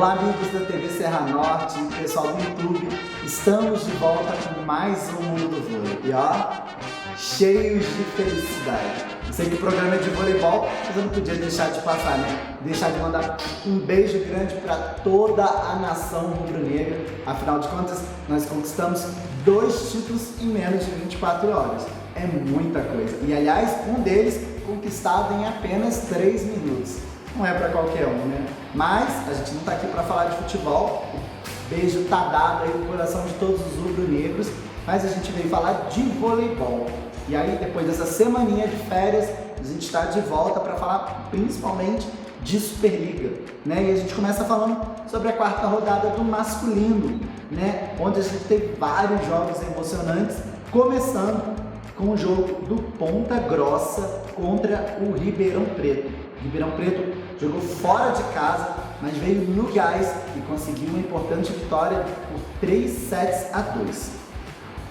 Olá, amigos da TV Serra Norte, pessoal do YouTube, estamos de volta com mais um Mundo do Vôlei. E ó, cheios de felicidade. Sei que o programa é de voleibol, mas eu não podia deixar de passar, né? Deixar de mandar um beijo grande para toda a nação rubro-negra. Afinal de contas, nós conquistamos 2 títulos em menos de 24 horas. É muita coisa. E aliás, um deles conquistado em apenas 3 minutos. Não é para qualquer um, né? Mas a gente não tá aqui para falar de futebol. O beijo tá dado aí no coração de todos os rubro-negros, mas a gente veio falar de voleibol. E aí, depois dessa semaninha de férias, a gente está de volta para falar principalmente de Superliga, né? E a gente começa falando sobre a 4ª rodada do masculino, né? Onde a gente teve vários jogos emocionantes, começando com o jogo do Ponta Grossa contra o Ribeirão Preto. Ribeirão Preto jogou fora de casa, mas veio no gás e conseguiu uma importante vitória por 3-2.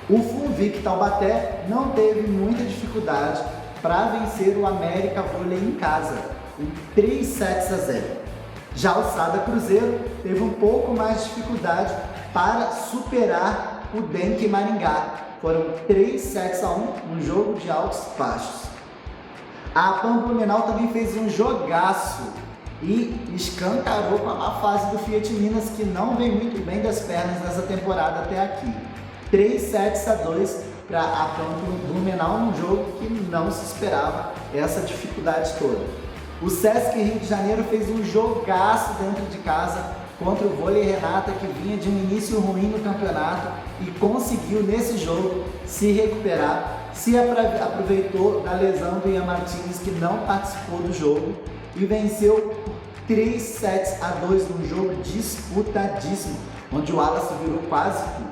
O Funvic Taubaté não teve muita dificuldade para vencer o América Vôlei em casa, com 3-0. Já o Sada Cruzeiro teve um pouco mais de dificuldade para superar o Denk Maringá. Foram 3-1, um jogo de altos e baixos. A Pampa Blumenau também fez um jogaço e escancarou com a má fase do Fiat Minas, que não vem muito bem das pernas nessa temporada até aqui. 3-2 para a Pampa Blumenau, num jogo que não se esperava essa dificuldade toda. O Sesc Rio de Janeiro fez um jogaço dentro de casa contra o Vôlei Renata, que vinha de um início ruim no campeonato e conseguiu nesse jogo se recuperar. Se aproveitou da lesão do Ian Martins, que não participou do jogo, e venceu 3-2 num jogo disputadíssimo, onde o Wallace virou quase tudo.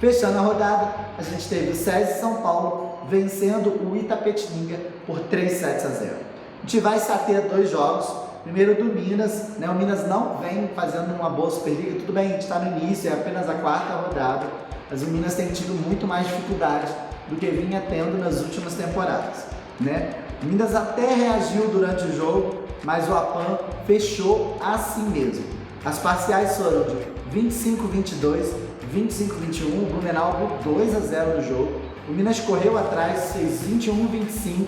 Fechando a rodada, a gente teve o SESI São Paulo vencendo o Itapetininga por 3-0. A gente vai se ater a 2 jogos. Primeiro do Minas, né? O Minas não vem fazendo uma boa Superliga, tudo bem, a gente está no início, é apenas a 4ª rodada, mas o Minas tem tido muito mais dificuldade do que vinha tendo nas últimas temporadas, né? O Minas até reagiu durante o jogo, mas o Apan fechou assim mesmo. As parciais foram de 25-22, 25-21, o Blumenau abriu 2-0 no jogo, o Minas correu atrás, fez 21-25,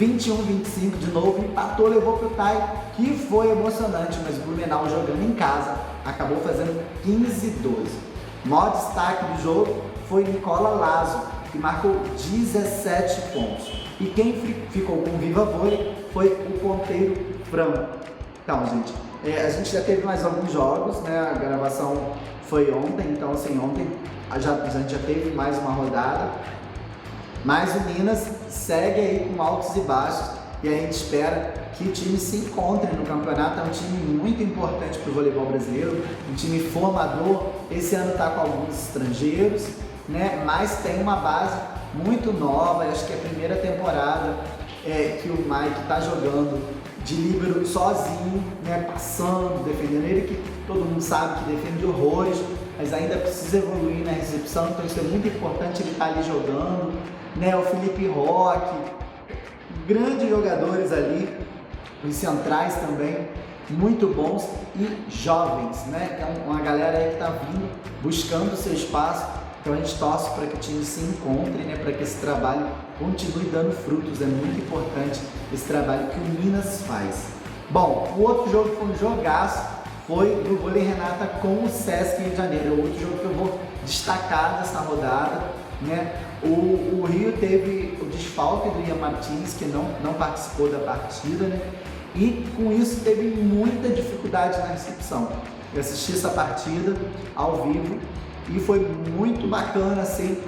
21-25 de novo, empatou, levou pro tie, que foi emocionante, mas o Blumenau jogando em casa acabou fazendo 15-12. O maior destaque do jogo foi Nicola Lazo, que marcou 17 pontos. E quem ficou com viva vôlei foi o ponteiro Franco. Então, gente, a gente já teve mais alguns jogos, né? A gravação foi ontem, então assim, ontem a gente já teve mais uma rodada. Mas o Minas segue aí com altos e baixos e a gente espera que o time se encontre no campeonato. É um time muito importante para o voleibol brasileiro, um time formador. Esse ano está com alguns estrangeiros, né? Mas tem uma base muito nova. Acho que é a primeira temporada que o Mike está jogando de líbero sozinho, né? Passando, defendendo ele, que todo mundo sabe que defende horrores, mas ainda precisa evoluir na recepção, então isso é muito importante, ele estar ali jogando, né? O Felipe Roque, grandes jogadores ali, os centrais também, muito bons e jovens, né? É uma galera aí que está vindo, buscando o seu espaço, então a gente torce para que o time se encontre, né? Para que esse trabalho continue dando frutos, é muito importante esse trabalho que o Minas faz. Bom, o outro jogo que foi um jogaço, foi do Vôlei Renata com o Sesc Rio de Janeiro, é o outro jogo que eu vou destacar dessa rodada, né? O Rio teve o desfalque do Ian Martins, que não participou da partida, né? E com isso teve muita dificuldade na recepção. Eu assisti essa partida ao vivo e foi muito bacana, assim,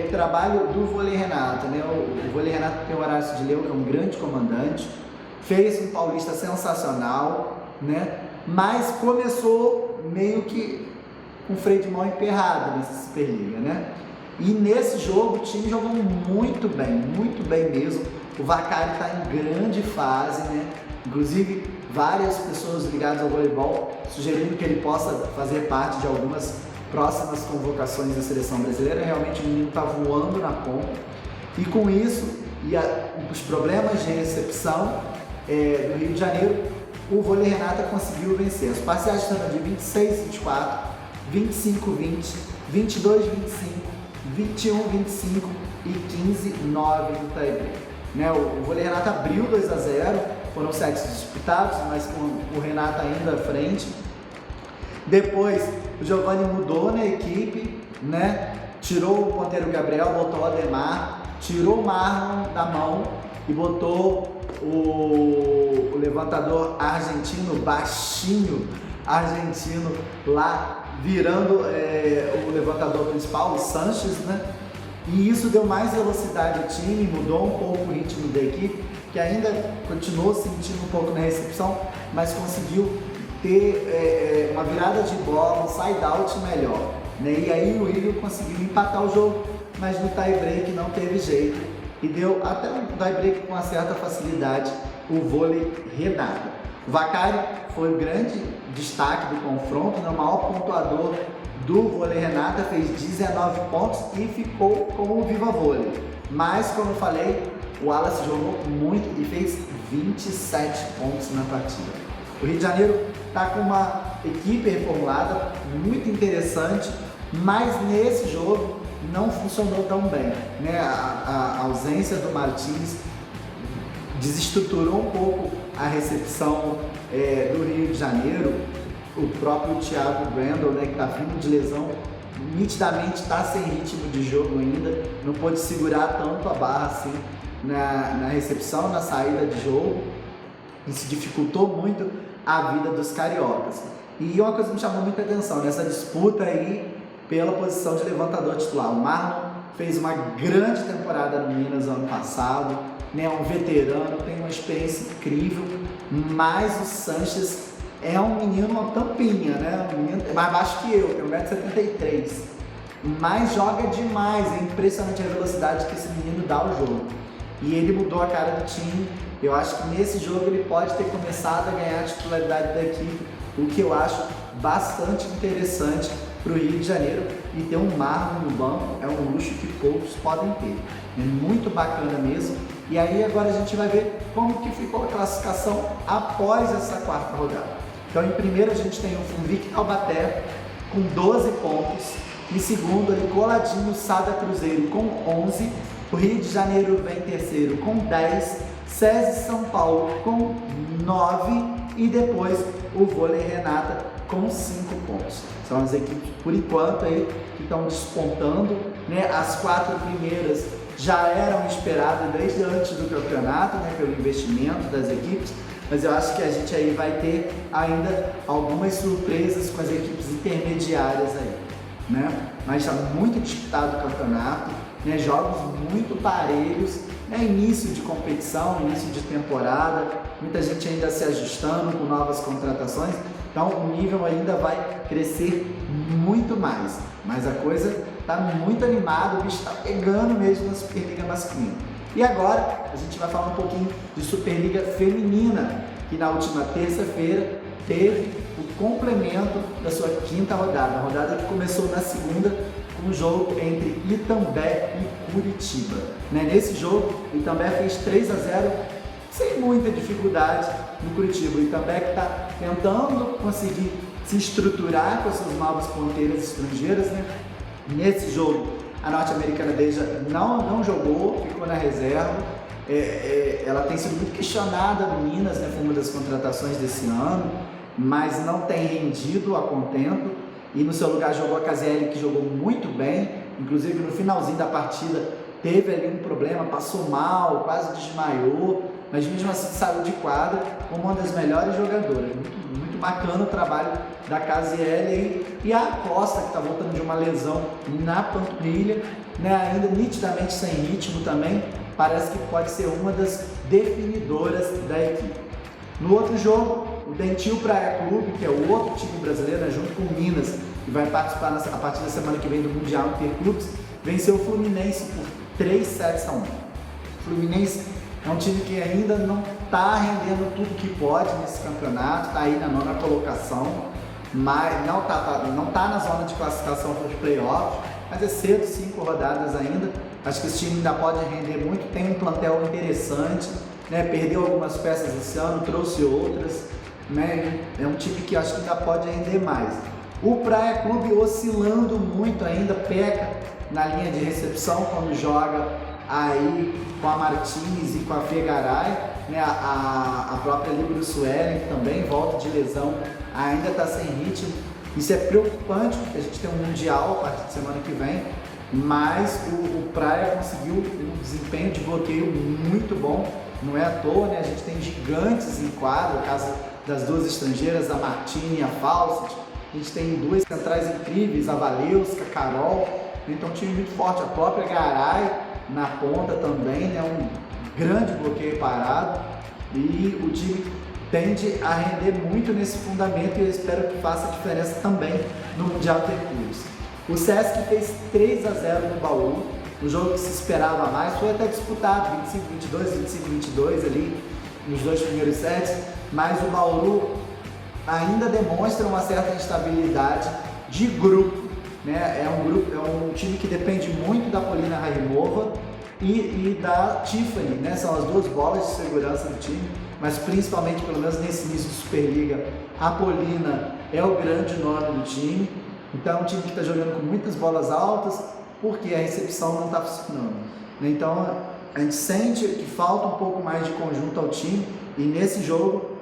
o trabalho do Vôlei Renata, né? O Vôlei Renata tem o Horácio de Leu, que é um grande comandante, fez um paulista sensacional, né? Mas começou meio que com o freio de mão emperrado nessa Superliga, né? E nesse jogo o time jogou muito bem mesmo. O Vacari está em grande fase, né? Inclusive várias pessoas ligadas ao voleibol sugerindo que ele possa fazer parte de algumas próximas convocações da seleção brasileira. Realmente o menino está voando na ponta. E com isso, os problemas de recepção do Rio de Janeiro o Vôlei Renata conseguiu vencer. Os parciais foram de 26-24, 25-20, 22-25, 21-25 e 15-9 no tie-break. Né? O Vôlei Renata abriu 2-0, foram sets disputados, mas com o Renata ainda à frente. Depois o Giovanni mudou na equipe, né? Tirou o ponteiro Gabriel, botou o Ademar, tirou o Marlon da mão e botou o levantador argentino, baixinho argentino lá, virando o levantador principal, o Sanches, né? E isso deu mais velocidade ao time, mudou um pouco o ritmo da equipe, que ainda continuou sentindo um pouco na recepção, mas conseguiu ter uma virada de bola, um side-out melhor. Né? E aí o Rio conseguiu empatar o jogo, mas no tie-break não teve jeito. E deu até um tie-break com uma certa facilidade o Vôlei Renata. O Vacari foi o grande destaque do confronto, né? O maior pontuador do Vôlei Renata, fez 19 pontos e ficou com o Viva Vôlei. Mas, como eu falei, o Wallace jogou muito e fez 27 pontos na partida. O Rio de Janeiro está com uma equipe reformulada, muito interessante, mas nesse jogo não funcionou tão bem. Né? A ausência do Martins desestruturou um pouco a recepção do Rio de Janeiro. O próprio Thiago Brandel, né, que está vindo de lesão, nitidamente está sem ritmo de jogo ainda, não pôde segurar tanto a barra assim na recepção, na saída de jogo. Isso dificultou muito a vida dos cariocas. E uma coisa que me chamou muita atenção nessa disputa aí pela posição de levantador titular. O Marlon fez uma grande temporada no Minas ano passado, né, um veterano, tem uma experiência incrível, mas o Sanches é um menino, uma tampinha, né? Um menino mais baixo que eu, tem 1,73 m, mas joga demais, é impressionante a velocidade que esse menino dá ao jogo. E ele mudou a cara do time. Eu acho que nesse jogo ele pode ter começado a ganhar a titularidade da equipe, o que eu acho bastante interessante para o Rio de Janeiro. E ter um Marlon no banco é um luxo que poucos podem ter. É muito bacana mesmo. E aí agora a gente vai ver como que ficou a classificação após essa quarta rodada. Então em primeiro a gente tem o Funvic Taubaté com 12 pontos. Em segundo ali coladinho o Sada Cruzeiro com 11. O Rio de Janeiro vem em terceiro com 10. SESI São Paulo com 9. E depois o Vôlei Renata com 5 pontos. São as equipes, por enquanto, aí, que estão despontando. Né? As 4 primeiras já eram esperadas desde antes do campeonato, né? Pelo investimento das equipes. Mas eu acho que a gente aí vai ter ainda algumas surpresas com as equipes intermediárias aí, né? Mas está muito disputado o campeonato, né? Jogos muito parelhos, né? Início de competição, início de temporada, muita gente ainda se ajustando com novas contratações, então o nível ainda vai crescer muito mais. Mas a coisa está muito animada, o bicho está pegando mesmo na Superliga Masculina. E agora a gente vai falar um pouquinho de Superliga Feminina, que na última terça-feira teve o complemento da sua quinta rodada, a rodada que começou na segunda com um jogo entre Itambé e Curitiba. Né? Nesse jogo, o Itambé fez 3-0 sem muita dificuldade no Curitiba. O Itambé que está tentando conseguir se estruturar com as suas novas ponteiras estrangeiras. Né? Nesse jogo, a norte-americana Deja não jogou, ficou na reserva. Ela tem sido muito questionada no Minas, né? Foi uma das contratações desse ano, mas não tem rendido a contento. E no seu lugar jogou a Casiele, que jogou muito bem, inclusive no finalzinho da partida teve ali um problema, passou mal, quase desmaiou, mas mesmo assim saiu de quadra como uma das melhores jogadoras. Muito bacana o trabalho da Casiele e a Costa, que está voltando de uma lesão na panturrilha, né, ainda nitidamente sem ritmo também, parece que pode ser uma das definidoras da equipe. No outro jogo, o Dentil Praia Clube, que é o outro time brasileiro, né, junto com o Minas, que vai participar a partir da semana que vem do Mundial Interclubes, venceu o Fluminense por 3-7-1. O Fluminense é um time que ainda não está rendendo tudo que pode nesse campeonato, está aí na 9ª colocação, mas não tá na zona de classificação para os playoffs, mas é cedo, 5 rodadas ainda. Acho que esse time ainda pode render muito, tem um plantel interessante, né? Perdeu algumas peças esse ano, trouxe outras, né? É um time que acho que ainda pode render mais. O Praia Clube oscilando muito ainda, peca na linha de recepção quando joga aí com a Martins e com a Fegaray, né? A própria Libro Suelen também volta de lesão, ainda está sem ritmo. Isso é preocupante porque a gente tem um Mundial a partir de semana que vem, mas o Praia conseguiu um desempenho de bloqueio muito bom, não é à toa, né? A gente tem gigantes em quadro, no caso das duas estrangeiras, a Martini e a Fawcett. A gente tem duas centrais incríveis, a Valeuska, a Carol, então um time muito forte, a própria Garay na ponta também, né? Um grande bloqueio parado, e o time tende a render muito nesse fundamento e eu espero que faça diferença também no Mundial Interclubes. O Sesc fez 3-0 no Bauru, um jogo que se esperava mais, foi até disputado, 25-22, 25-22 ali nos dois primeiros sets, mas o Bauru ainda demonstra uma certa instabilidade de grupo, né? É um time que depende muito da Polina Raimova e da Tiffany, né? São as duas bolas de segurança do time, mas principalmente, pelo menos nesse início de Superliga, a Polina é o grande nome do time. Então é um time que está jogando com muitas bolas altas porque a recepção não está funcionando. Então a gente sente que falta um pouco mais de conjunto ao time, e nesse jogo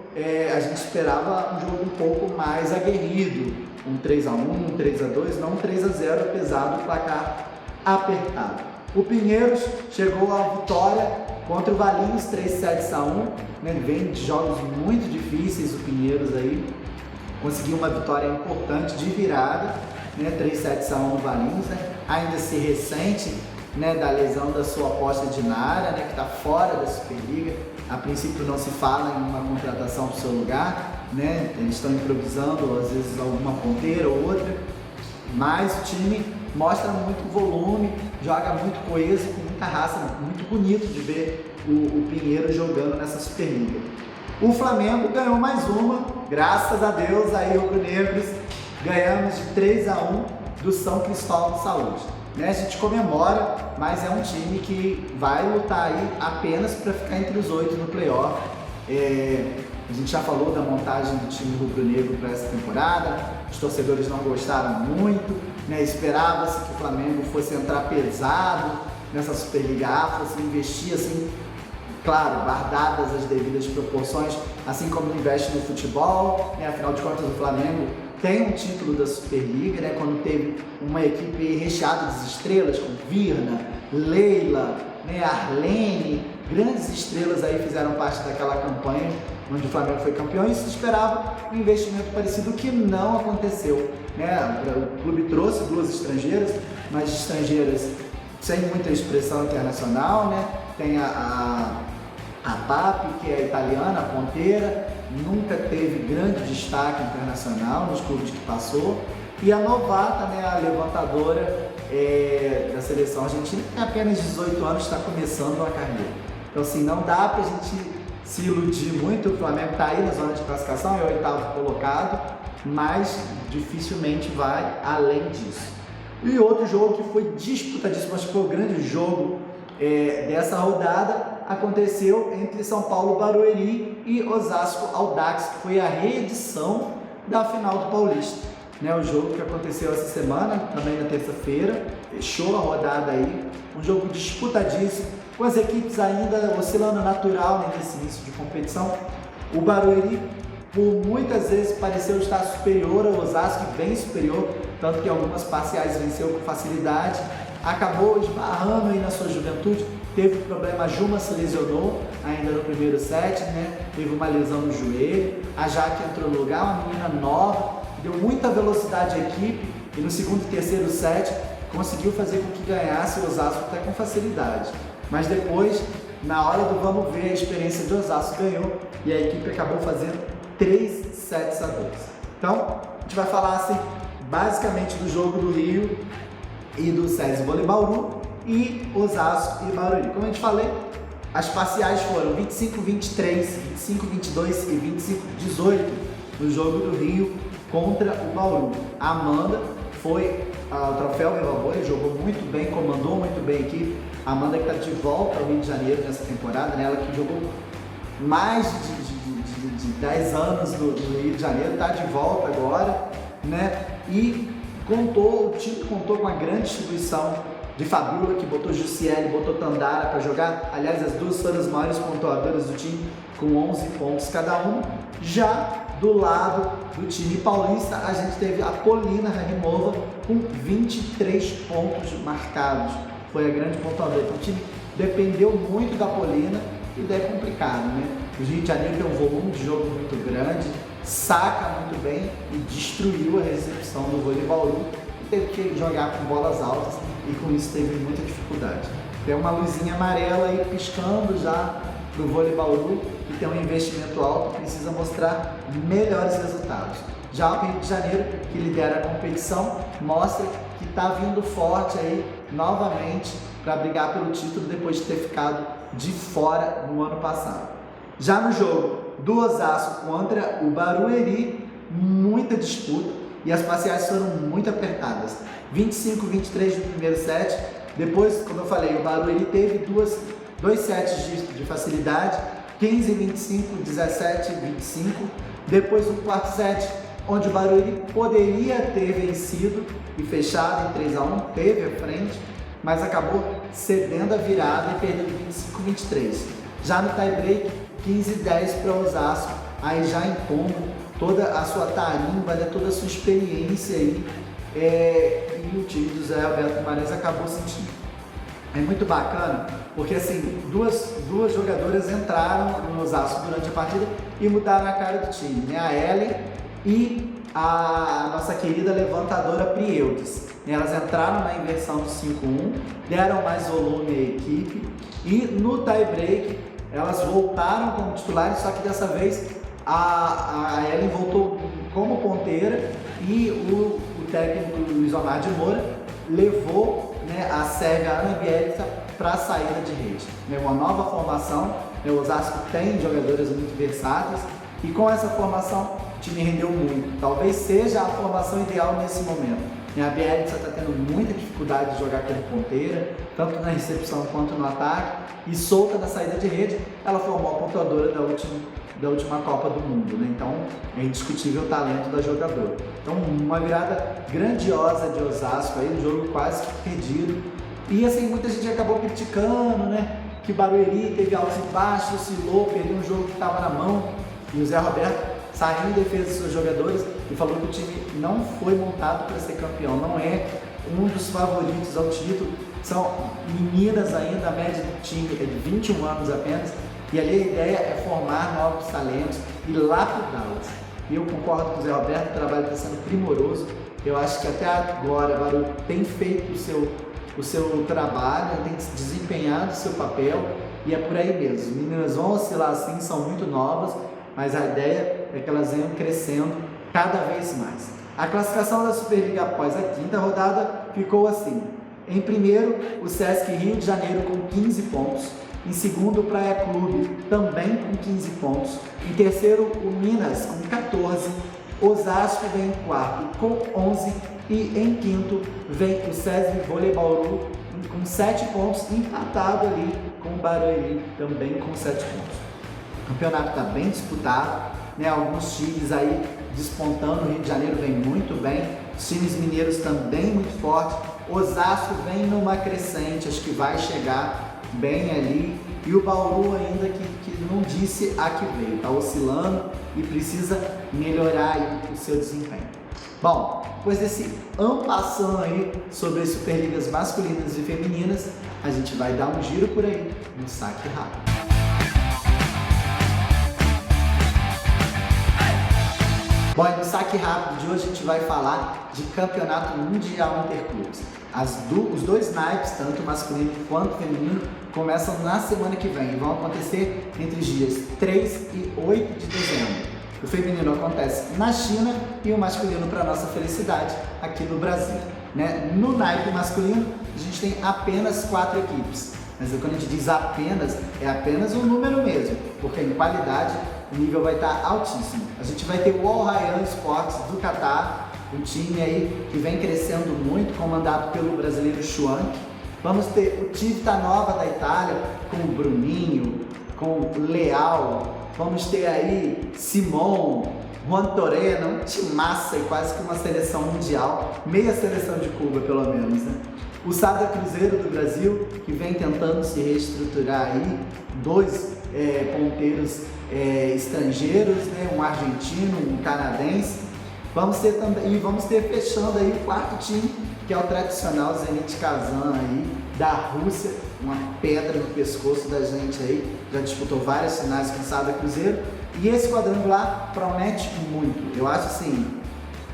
a gente esperava um jogo um pouco mais aguerrido, um 3-1, um 3-2, não um 3-0, apesar do placar apertado. O Pinheiros chegou à vitória contra o Valinhos, 3-1, né? Vem de jogos muito difíceis o Pinheiros aí, conseguiu uma vitória importante de virada, né? 3-1 no Valinhos, né? Ainda se ressente, né, da lesão da sua aposta de Nara, né, que está fora da Superliga. A princípio não se fala em uma contratação para o seu lugar, né? Eles estão improvisando, às vezes alguma ponteira ou outra, mas o time mostra muito volume, joga muito coeso, com muita raça, muito bonito de ver o Pinheiro jogando nessa Superliga. O Flamengo ganhou mais uma, graças a Deus, aí rubro-negros, ganhamos de 3-1 do São Cristóvão de Saúde. Né? A gente comemora, mas é um time que vai lutar aí apenas para ficar entre os 8 no playoff. A gente já falou da montagem do time rubro-negro para essa temporada, os torcedores não gostaram muito, né? Esperava-se que o Flamengo fosse entrar pesado nessa Superliga A, fosse investir assim, claro, guardadas as devidas proporções, assim como investe no futebol, né? Afinal de contas o Flamengo tem um título da Superliga, né? Quando teve uma equipe recheada de estrelas, como Virna, Leila, né? Arlene, grandes estrelas aí fizeram parte daquela campanha onde o Flamengo foi campeão, e se esperava um investimento parecido, que não aconteceu, né? O clube trouxe duas estrangeiras, mas estrangeiras sem muita expressão internacional, né? Tem a Papi, que é italiana, a ponteira, nunca teve grande destaque internacional nos clubes que passou, e a novata, né, a levantadora da seleção argentina, que tem apenas 18 anos, está começando a carreira. Então assim, não dá pra gente se iludir muito. O Flamengo está aí na zona de classificação, é o 8º colocado, mas dificilmente vai além disso. E outro jogo que foi disputadíssimo, acho que foi o grande jogo dessa rodada, aconteceu entre São Paulo Barueri e Osasco Audax, que foi a reedição da final do Paulista. Né, o jogo que aconteceu essa semana, também na terça-feira, fechou a rodada aí, um jogo disputadíssimo, com as equipes ainda oscilando natural, né, nesse início de competição. O Barueri, por muitas vezes, pareceu estar superior ao Osasco, bem superior, tanto que algumas parciais venceu com facilidade, acabou esbarrando aí na sua juventude, teve problema, a Juma se lesionou ainda no primeiro set, né? Teve uma lesão no joelho, a Jaque entrou no lugar, uma menina nova, deu muita velocidade à equipe, e no segundo e terceiro set conseguiu fazer com que ganhasse o Osasco até com facilidade. Mas depois, na hora do vamos ver, a experiência do Osasco ganhou e a equipe acabou fazendo 3-2. Então, a gente vai falar assim, basicamente do jogo do Rio e do SESI Vôlei Bauru e Osasco e Barueri. Como a gente falei, as parciais foram 25-23, 25-22 e 25-18 no jogo do Rio contra o Bauru. A Amanda foi ao troféu Viva Vôlei, jogou muito bem, comandou muito bem a equipe. A Amanda que está de volta ao Rio de Janeiro nessa temporada, né? Ela que jogou mais de de 10 anos no Rio de Janeiro, está de volta agora, né? E o time contou com a grande distribuição de Fabiola, que botou Jussiele, botou Tandara para jogar. Aliás, as duas foram as maiores pontuadoras do time, com 11 pontos cada uma. Já do lado do time paulista, a gente teve a Polina Rarimova com 23 pontos marcados. Foi a grande pontuadora. Então, o time dependeu muito da Polina e daí é complicado, né? O Rio de Janeiro tem um volume de jogo muito grande, saca muito bem e destruiu a recepção do vôlei Bauru e teve que jogar com bolas altas e com isso teve muita dificuldade. Tem uma luzinha amarela aí piscando já para o vôlei Bauru, que tem um investimento alto, precisa mostrar melhores resultados. Já o Rio de Janeiro, que lidera a competição, mostra que está vindo forte aí novamente para brigar pelo título depois de ter ficado de fora no ano passado. Já no jogo do Osasco contra o Barueri, muita disputa e as parciais foram muito apertadas. 25-23 no primeiro set, depois, como eu falei, o Barueri teve dois sets de facilidade, 15-25, 17-25. Depois o quarto set, onde o Barueri poderia ter vencido e fechado em 3-1, teve à frente, mas acabou cedendo a virada e perdeu 25-23. Já no tie-break, 15-10 para o Osasco, aí já impondo toda a sua tarimba, né, toda a sua experiência aí, e o time do Zé Alberto Guimarães acabou sentindo. É muito bacana, porque assim, duas jogadoras entraram no Osasco durante a partida e mudaram a cara do time, né? A Ellen e a nossa querida levantadora Prieudes. Elas entraram na inversão do 5-1, deram mais volume à equipe e no tie-break elas voltaram como titulares, só que dessa vez a Ellen voltou como ponteira e o técnico Luiz Omar de Moura levou, né, a sérvia Ana Bielitsa para a saída de rede. É uma nova formação, o Osasco tem jogadoras muito versáteis e com essa formação o time rendeu muito. Talvez seja a formação ideal nesse momento. A Bielitsa está tendo muita dificuldade de jogar como ponteira, tanto na recepção quanto no ataque, e solta na saída de rede, ela formou a pontuadora da última Copa do Mundo, né? Então é indiscutível o talento da jogadora. Então uma virada grandiosa de Osasco, aí, um jogo quase que perdido. E assim, muita gente acabou criticando, né? Que Barueri teve altos e baixos, oscilou, perdeu um jogo que estava na mão, e o Zé Roberto saiu em defesa dos seus jogadores e falou que o time não foi montado para ser campeão, não é um dos favoritos ao título, são meninas ainda, a média do time é de 21 anos apenas, e ali a ideia é formar novos talentos e lapidá-los. E eu concordo com o Zé Roberto, o trabalho está sendo primoroso, eu acho que até agora a Baru tem feito o seu trabalho, tem desempenhado o seu papel, e é por aí mesmo. As meninas vão oscilar assim, são muito novas, mas a ideia é que elas venham crescendo cada vez mais. A classificação da Superliga após a quinta rodada ficou assim. Em primeiro, o Sesc Rio de Janeiro com 15 pontos. Em segundo, o Praia Clube, também com 15 pontos. Em terceiro, o Minas com 14. Osasco vem em quarto com 11. E em quinto, vem o SESI Vôlei Bauru com 7 pontos, empatado ali com o Barueri, também com 7 pontos. O campeonato está bem disputado, né? Alguns times aí despontando, o Rio de Janeiro vem muito bem, os times mineiros também muito fortes, Osasco vem numa crescente, acho que vai chegar bem ali, e o Bauru ainda que não disse a que veio, está oscilando e precisa melhorar aí o seu desempenho. Bom, depois desse ampassão aí sobre as Superligas masculinas e femininas, a gente vai dar um giro por aí no Saque Rápido. Bom, e no Saque Rápido de hoje a gente vai falar de Campeonato Mundial Interclubes. Os dois naipes, tanto masculino quanto feminino, começam na semana que vem e vão acontecer entre os dias 3 e 8 de dezembro. O feminino acontece na China e o masculino, para nossa felicidade, aqui no Brasil, né? No naipe masculino, a gente tem apenas 4 equipes. Mas quando a gente diz apenas, é apenas um número mesmo, porque em qualidade o nível vai estar altíssimo. A gente vai ter o Al Rayyan Sports do Catar, um time aí que vem crescendo muito, comandado pelo brasileiro Schwank. Vamos ter o Civitanova da Itália, com o Bruninho, com o Leal, vamos ter aí Simon, Juan Torena, um time massa e quase que uma seleção mundial, meia seleção de Cuba pelo menos, né? O Sada Cruzeiro do Brasil, que vem tentando se reestruturar aí, dois ponteiros estrangeiros, né? Um argentino, um canadense. Vamos ter fechando aí o quarto time, que é o tradicional Zenit Kazan aí, da Rússia, uma pedra no pescoço da gente aí, já disputou várias finais com o Sada Cruzeiro, e esse quadrangular promete muito. Eu acho assim,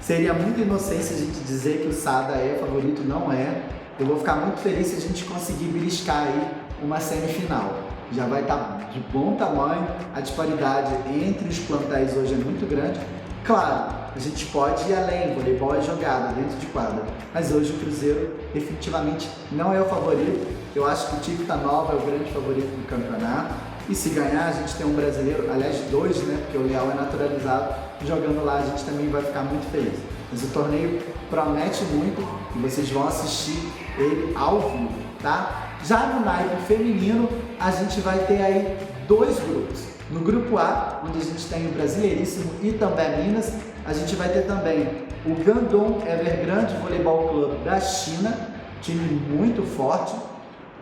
seria muita inocência a gente dizer que o Sada é favorito, não é. Eu vou ficar muito feliz se a gente conseguir beliscar aí uma semifinal. Já vai estar de bom tamanho, a disparidade entre os plantéis hoje é muito grande. Claro, a gente pode ir além, voleibol é jogado dentro de quadra, mas hoje o Cruzeiro definitivamente não é o favorito. Eu acho que o Ticta Nova é o grande favorito do campeonato, e se ganhar a gente tem um brasileiro, aliás dois, né, porque o Leal é naturalizado, jogando lá a gente também vai ficar muito feliz. Mas o torneio promete muito e vocês vão assistir ele ao vivo, tá? Já no naipe feminino, a gente vai ter aí dois grupos. No grupo A, onde a gente tem o Brasileiríssimo e também Minas, a gente vai ter também o Guangdong Evergrande Voleibol Club da China, time muito forte,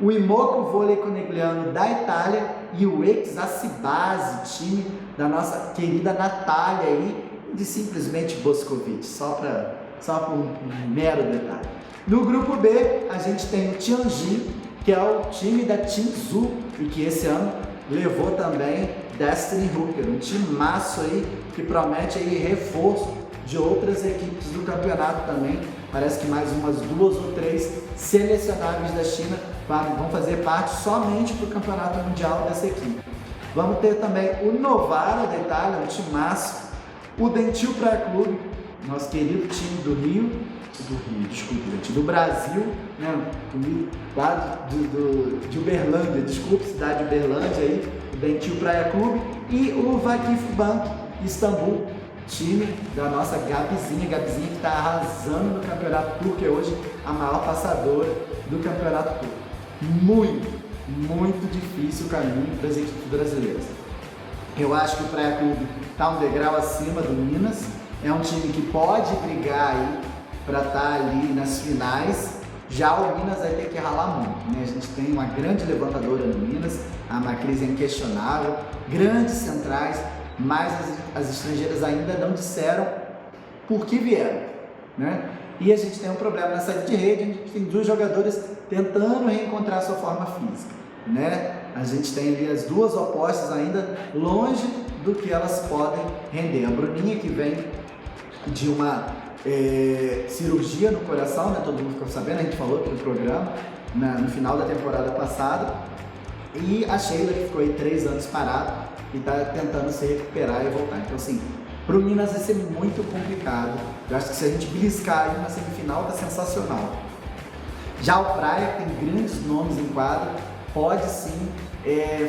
o Imoco Vôlei Conegliano da Itália e o Ex-Assibase, time da nossa querida Natália aí, de simplesmente Boscovite, só por um mero detalhe. No grupo B, a gente tem o Tianjin, que é o time da Tinzu e que esse ano levou também Destiny Hooker, um time maço aí que promete aí reforço de outras equipes do campeonato também. Parece que mais umas 2 ou 3 selecionáveis da China vão fazer parte somente para o campeonato mundial dessa equipe. Vamos ter também o Novara da Itália, um time maço, o Dentil Praia Clube, nosso querido time do Brasil, né? Lá de Uberlândia, cidade de Uberlândia aí, o Dentil Praia Clube, e o Vakif Bank Istambul, time da nossa Gabizinha que está arrasando no campeonato turco, é hoje a maior passadora do campeonato turco. Muito difícil o caminho das equipes brasileiras. Eu acho que o Praia Clube está um degrau acima do Minas, é um time que pode brigar aí para estar ali nas finais. Já o Minas vai ter que ralar muito, né? A gente tem uma grande levantadora no Minas, a Macris é inquestionável, grandes centrais, mas as estrangeiras ainda não disseram por que vieram, né? E a gente tem um problema na saída de rede, a gente tem 2 jogadoras tentando reencontrar sua forma física, né? A gente tem ali as 2 opostas ainda longe do que elas podem render. A Bruninha, que vem de uma cirurgia no coração, né? Todo mundo ficou sabendo, a gente falou aqui no programa, no final da temporada passada, e a Sheila, que ficou aí 3 anos parada e está tentando se recuperar e voltar. Então assim, para o Minas vai ser muito complicado. Eu acho que se a gente beliscar aí uma semifinal tá sensacional. Já o Praia, que tem grandes nomes em quadra, pode sim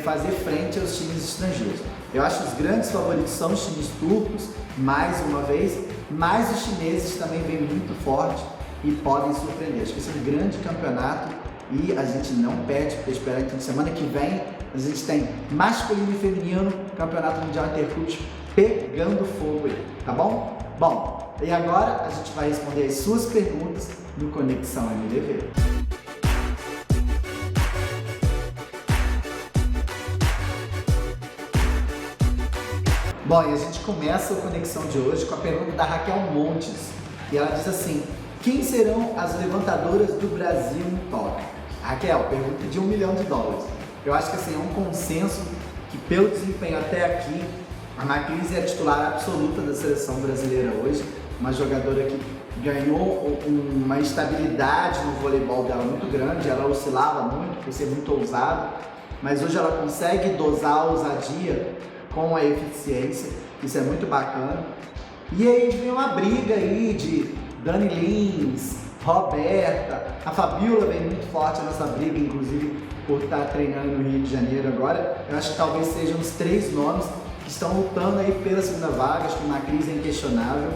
fazer frente aos times estrangeiros. Eu acho que os grandes favoritos são os times turcos, mais uma vez, mas os chineses também vêm muito forte e podem surpreender. Acho que esse é um grande campeonato e a gente não perde, porque espero que semana que vem a gente tem masculino e feminino, campeonato mundial interclubes pegando fogo aí, tá bom? Bom, e agora a gente vai responder as suas perguntas no Conexão MDV. Bom, e a gente começa a Conexão de hoje com a pergunta da Raquel Montes, e ela diz assim: quem serão as levantadoras do Brasil no Tóquio? Raquel, pergunta de $1 milhão. Eu acho que assim, é um consenso que pelo desempenho até aqui, a Macris é a titular absoluta da seleção brasileira hoje, uma jogadora que ganhou uma estabilidade no voleibol dela muito grande, ela oscilava muito por ser muito ousada, mas hoje ela consegue dosar a ousadia com a eficiência, isso é muito bacana. E aí vem uma briga aí de Dani Lins, Roberta, a Fabiola vem muito forte nessa briga, inclusive por estar treinando no Rio de Janeiro agora. Eu acho que talvez sejam os 3 nomes que estão lutando aí pela segunda vaga, acho que uma crise é inquestionável.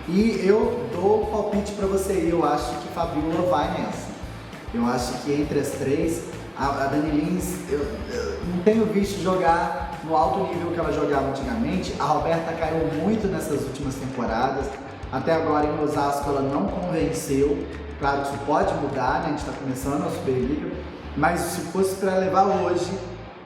E eu dou o palpite para você, eu acho que Fabiola vai nessa. Eu acho que entre as três, a Dani Lins, eu não tenho visto jogar no alto nível que ela jogava antigamente. A Roberta caiu muito nessas últimas temporadas. Até agora em Osasco ela não convenceu. Claro que isso pode mudar, né? A gente está começando a Superliga. Mas se fosse para levar hoje,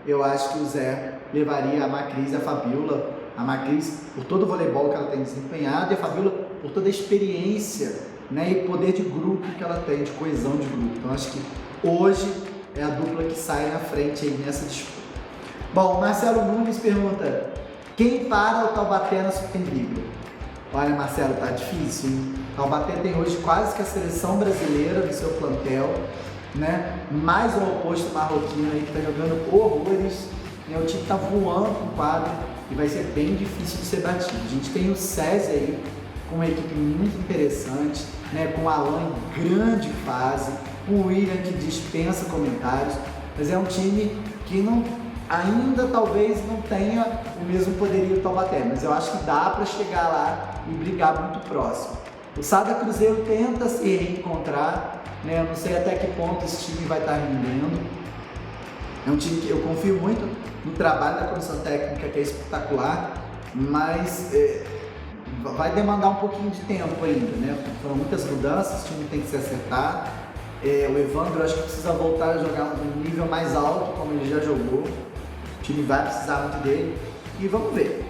eu acho que o Zé levaria a Macris e a Fabiola. A Macris por todo o voleibol que ela tem desempenhado e a Fabiola por toda a experiência, né, e poder de grupo que ela tem, de coesão de grupo. Então acho que hoje é a dupla que sai na frente aí nessa disputa. Bom, Marcelo Nunes pergunta: quem para o Taubaté na Superliga? Olha, Marcelo, tá difícil, hein? Taubaté tem hoje quase que a seleção brasileira no seu plantel, né? Mais um oposto marroquino aí que tá jogando horrores, né? O time tá voando no quadro e vai ser bem difícil de ser batido. A gente tem o SESI aí com uma equipe muito interessante, né? Com o Alan em grande fase, com o William que dispensa comentários, mas é um time que ainda talvez não tenha o mesmo poderio do Taubaté, mas eu acho que dá para chegar lá e brigar muito próximo. O Sada Cruzeiro tenta se reencontrar, né? Eu não sei até que ponto esse time vai estar rendendo. É um time que eu confio muito no trabalho da comissão técnica, que é espetacular, mas vai demandar um pouquinho de tempo ainda, né? Foram muitas mudanças, o time tem que se acertar. O Evandro acho que precisa voltar a jogar um nível mais alto, como ele já jogou. O time vai precisar muito dele e vamos ver.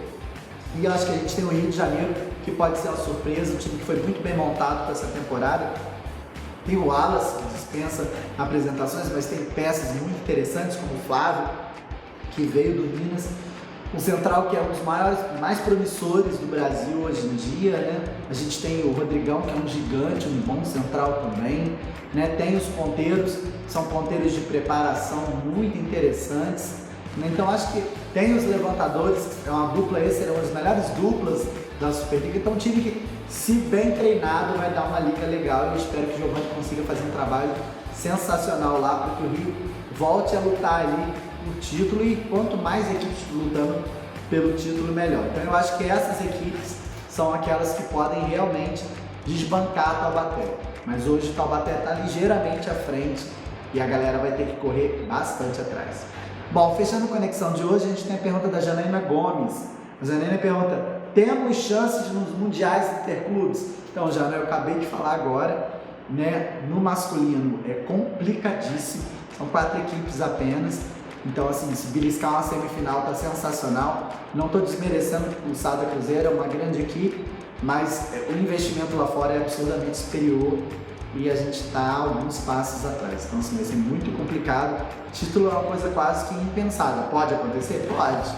E eu acho que a gente tem o Rio de Janeiro, que pode ser uma surpresa, um time que foi muito bem montado para essa temporada. Tem o Wallace, que dispensa apresentações, mas tem peças muito interessantes, como o Flávio, que veio do Minas. Um central que é um dos mais promissores do Brasil hoje em dia, né? A gente tem o Rodrigão, que é um gigante, um bom central também, né? Tem os ponteiros, são ponteiros de preparação muito interessantes, né? Então acho que tem os levantadores, é uma dupla, esse é uma das melhores duplas da Superliga. Então um time que, se bem treinado, vai dar uma liga legal, e eu espero que o Giovanni consiga fazer um trabalho sensacional lá, para que o Rio volte a lutar ali o título, e quanto mais equipes lutando pelo título, melhor. Então eu acho que essas equipes são aquelas que podem realmente desbancar a Taubaté, mas hoje o Taubaté está ligeiramente à frente e a galera vai ter que correr bastante atrás. Bom, fechando a conexão de hoje, a gente tem a pergunta da Janaína Gomes. A Janaína pergunta: temos chances nos mundiais interclubes? Então, Jana, eu acabei de falar agora, né? No masculino é complicadíssimo, são 4 equipes apenas. Então, assim, se beliscar uma semifinal tá sensacional. Não estou desmerecendo o Sada Cruzeiro, é uma grande equipe, mas o investimento lá fora é absurdamente superior e a gente está alguns passos atrás. Então, assim, vai ser muito complicado. Título é uma coisa quase que impensada. Pode acontecer? Pode,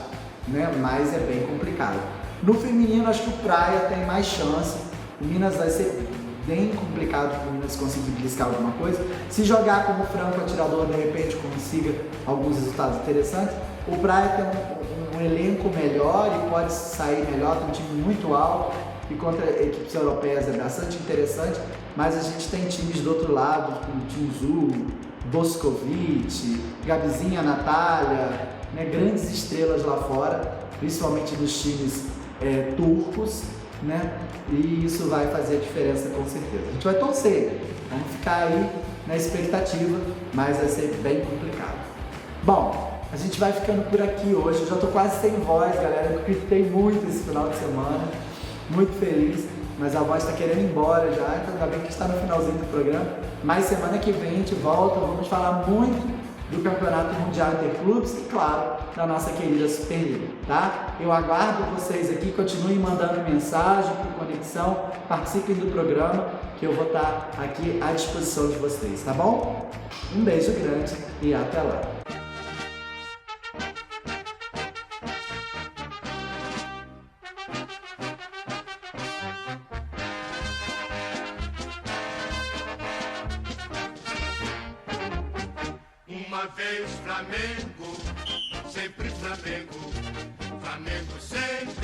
né? Mas é bem complicado. No feminino, acho que o Praia tem mais chance. O Minas vai ser bem complicado para o Minas conseguir beliscar alguma coisa. Se jogar como franco atirador, de repente consiga alguns resultados interessantes. O Praia tem um elenco melhor e pode sair melhor, tem um time muito alto e contra equipes europeias é bastante interessante, mas a gente tem times do outro lado, como Tinzu, Boscovic, Gabizinha, Natália, né, grandes estrelas lá fora, principalmente dos times turcos, né? E isso vai fazer a diferença com certeza. A gente vai torcer, vamos ficar aí na expectativa, mas vai ser bem complicado. Bom, a gente vai ficando por aqui hoje. Eu já tô quase sem voz, galera. Eu gritei muito esse final de semana, muito feliz, mas a voz está querendo ir embora já, então ainda bem que está no finalzinho do programa. Mas semana que vem a gente volta, vamos falar muito do Campeonato Mundial Interclubes e, claro, da nossa querida Superliga, tá? Eu aguardo vocês aqui, continuem mandando mensagem por conexão, participem do programa, que eu vou estar aqui à disposição de vocês, tá bom? Um beijo grande e até lá! Uma vez Flamengo, sempre Flamengo, Flamengo sempre.